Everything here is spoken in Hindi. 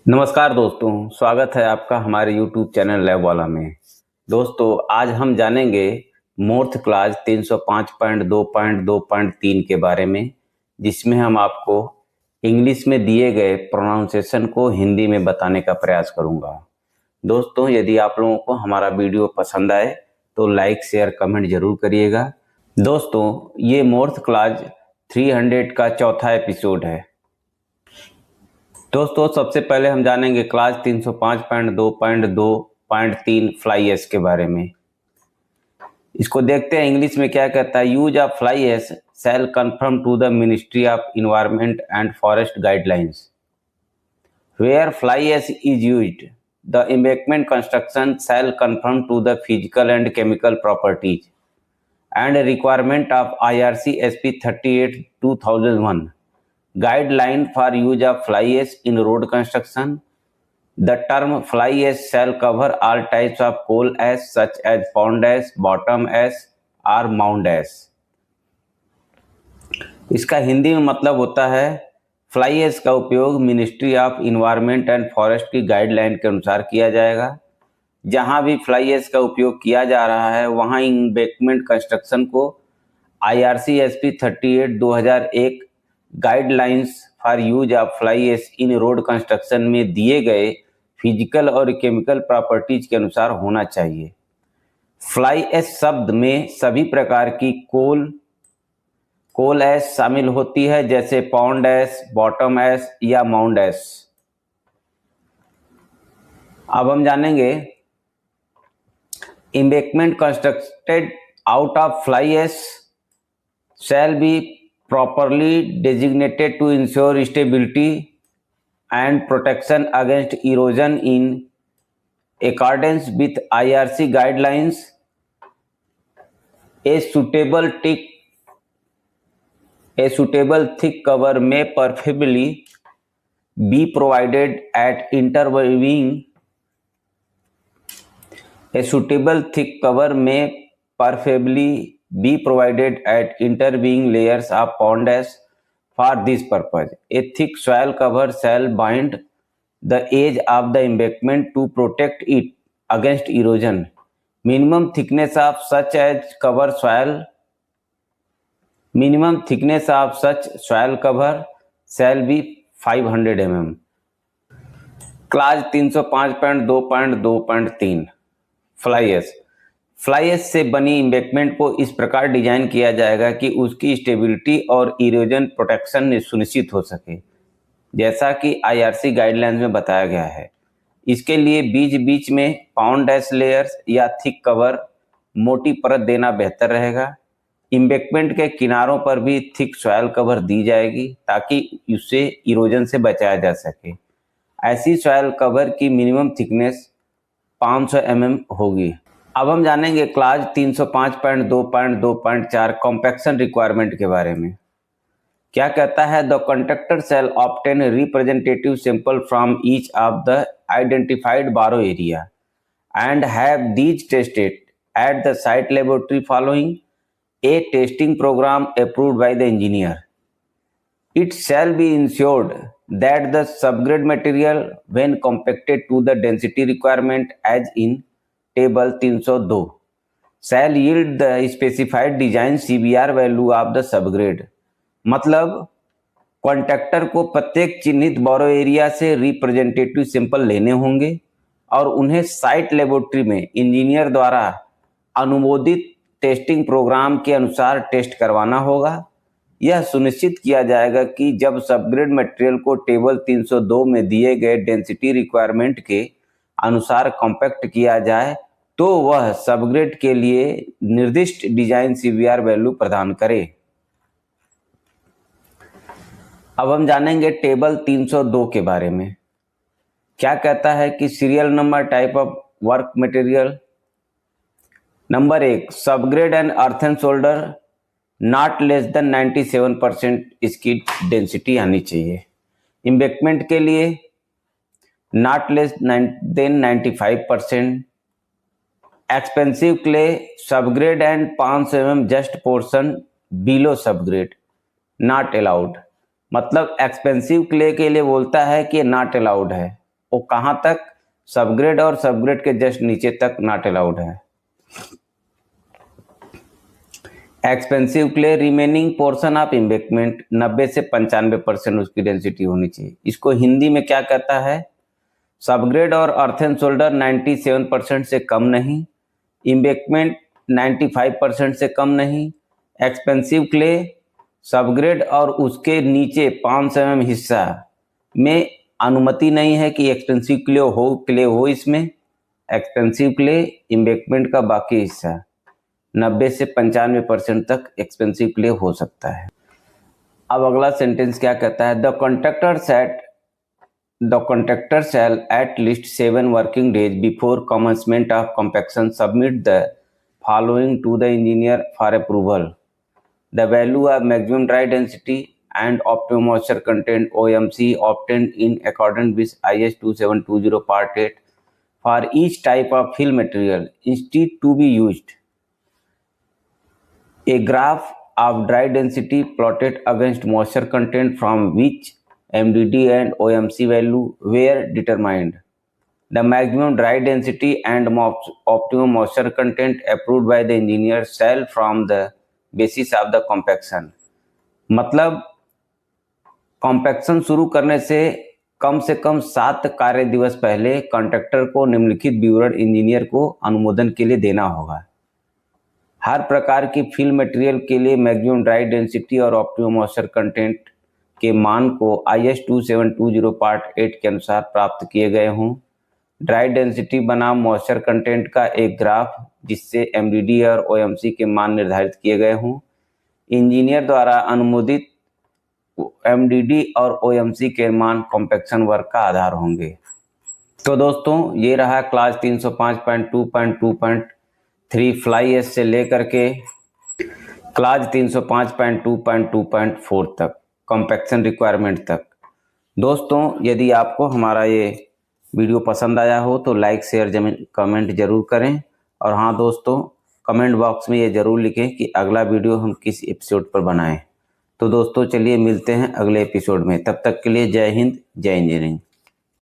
नमस्कार दोस्तों, स्वागत है आपका हमारे YouTube चैनल लैब वाला में। दोस्तों, आज हम जानेंगे मोर्थ क्लास 305.2.2.3 के बारे में, जिसमें हम आपको इंग्लिश में दिए गए प्रोनाउंसिएशन को हिंदी में बताने का प्रयास करूंगा। दोस्तों, यदि आप लोगों को हमारा वीडियो पसंद आए तो लाइक, शेयर, कमेंट जरूर करिएगा। दोस्तों, ये मोर्थ क्लास 300 का चौथा एपिसोड है। दोस्तों, सबसे पहले हम जानेंगे क्लास 305.2.2.3 फ्लाई एश के बारे में। इसको देखते हैं इंग्लिश में क्या कहता है। Use of fly ash shall confirm to the ministry of environment and forest guidelines. Where fly ash is used, the embankment construction shall confirm to the physical and chemical properties and requirement of IRC SP 38/2001 guideline for use of fly ash in road construction. The term fly ash shall cover all types of coal ash such as pond ash, bottom ash or mound ash. इसका हिंदी में मतलब होता है फ्लाई एश का उपयोग ministry of environment and forest की गाइडलाइन के अनुसार किया जाएगा। जहां भी फ्लाई एश का उपयोग किया जा रहा है वहां एम्बैंकमेंट कंस्ट्रक्शन को IRC SP 38/2001 guidelines for use of fly ash in road construction में दिए गए फिजिकल और केमिकल प्रॉपर्टीज के अनुसार होना चाहिए। फ्लाई एश शब्द में सभी प्रकार की कोल एश शामिल होती है, जैसे पॉन्ड एश, बॉटम एश या माउंड एश। अब हम जानेंगे embankment constructed out of fly ash shall be properly designated to ensure stability and protection against erosion in accordance with IRC guidelines. A suitable thick cover may preferably be provided at intervening. A suitable thick cover may preferably be provided at intervening layers of pond ash for this purpose. A thick soil cover shall bind the edge of the embankment to protect it against erosion. Minimum thickness of such soil cover shall be 500 mm. Clause 305.2.2.3 fly ash से बनी एम्बैंकमेंट को इस प्रकार डिजाइन किया जाएगा कि उसकी स्टेबिलिटी और इरोजन प्रोटेक्शन सुनिश्चित हो सके, जैसा कि IRC गाइडलाइंस में बताया गया है। इसके लिए बीच बीच में पाउंड एश लेयर्स या थिक कवर मोटी परत देना बेहतर रहेगा। एम्बैंकमेंट के किनारों पर भी थिक सॉइल कवर दी जाएगी ताकि उससे इरोजन से बचाया जा सके। ऐसी सॉइल कवर की मिनिमम थिकनेस 500 mm होगी। अब हम जानेंगे क्लास 305.2.2.4 कॉम्पैक्शन रिक्वायरमेंट के बारे में। क्या कहता है। The contractor shall obtain representative sample from each of the identified borrow area and have these tested at the site laboratory following a testing programme approved by the engineer. It shall be ensured that the subgrade material when compacted to the density requirement as in table 302 shall yield the specified design CBR value of the subgrade। मतलब कॉन्ट्रैक्टर को प्रत्येक चिन्हित बोरो एरिया से रिप्रेजेंटेटिव सैंपल लेने होंगे और उन्हें साइट लेबोरेटरी में इंजीनियर द्वारा अनुमोदित टेस्टिंग प्रोग्राम के अनुसार टेस्ट करवाना होगा। यह सुनिश्चित किया जाएगा कि जब सबग्रेड मटेरियल को टेबल 302 में दिए गए डेंसिटी रिक्वायरमेंट के अनुसार कॉम्पैक्ट किया जाए तो वह सबग्रेड के लिए निर्दिष्ट डिजाइन CBR वैल्यू प्रदान करे। अब हम जानेंगे टेबल 302 के बारे में। क्या कहता है कि serial number, type of work material. Number 1, subgrade and earthen shoulder not less than 97% इसकी डेंसिटी आनी चाहिए। एम्बैंकमेंट के लिए not less than 95%। Expensive clay subgrade and 500 mm just portion below subgrade not allowed. मतलब एक्सपेंसिव क्ले के लिए बोलता है कि नॉट अलाउड है, वो कहाँ तक, सबग्रेड और सबग्रेड के जस्ट नीचे तक नॉट अलाउड है। Expensive clay remaining portion of embankment 90 से 95% उसकी डेंसिटी होनी चाहिए। इसको हिंदी में क्या कहता है, सबग्रेड और अर्थन शोल्डर 97% से कम नहीं, इम्बेकमेंट 95% से कम नहीं, एक्सपेंसिव क्ले सबग्रेड और उसके नीचे 500 mm हिस्सा में अनुमति नहीं है कि एक्सपेंसिव क्ले हो इसमें। एक्सपेंसिव क्ले इम्बेकमेंट का बाकी हिस्सा 90 से 95% तक एक्सपेंसिव क्ले हो सकता है। अब अगला सेंटेंस क्या कहता है, the contractor shall at least 7 working days before commencement of compaction submit the following to the engineer for approval, the value of maximum dry density and optimum moisture content OMC obtained in accordance with IS 2720 part 8 for each type of fill material. Instead to be used a graph of dry density plotted against moisture content from which MDD and OMC value were determined. The maximum dry density and optimum moisture content approved by the engineer shall from the basis of the compaction. मतलब कॉम्पैक्शन शुरू करने से कम 7 कार्य दिवस पहले कॉन्ट्रैक्टर को निम्नलिखित विवरण इंजीनियर को अनुमोदन के लिए देना होगा। हर प्रकार की फिल मटेरियल के लिए मैक्सिमम ड्राई डेंसिटी और ऑप्टिमम मॉइस्चर कंटेंट के मान को IS 2720 पार्ट 8 के अनुसार प्राप्त किए गए हों। ड्राई डेंसिटी बनाम मॉइस्चर कंटेंट का एक ग्राफ जिससे MDD और OMC के मान निर्धारित किए गए हों। इंजीनियर द्वारा अनुमोदित MDD और OMC के मान कॉम्पैक्शन वर्क का आधार होंगे। तो दोस्तों ये रहा क्लास 305.2.2.3 फ्लाई एश से लेकर के क्लास 305.2.2.4 तक कॉम्पैक्शन रिक्वायरमेंट तक। दोस्तों यदि आपको हमारा ये वीडियो पसंद आया हो तो लाइक शेयर कमेंट जरूर करें, और हाँ दोस्तों कमेंट बॉक्स में ये ज़रूर लिखें कि अगला वीडियो हम किस एपिसोड पर बनाएं। तो दोस्तों चलिए मिलते हैं अगले एपिसोड में, तब तक के लिए जय हिंद जय इंजीनियरिंग।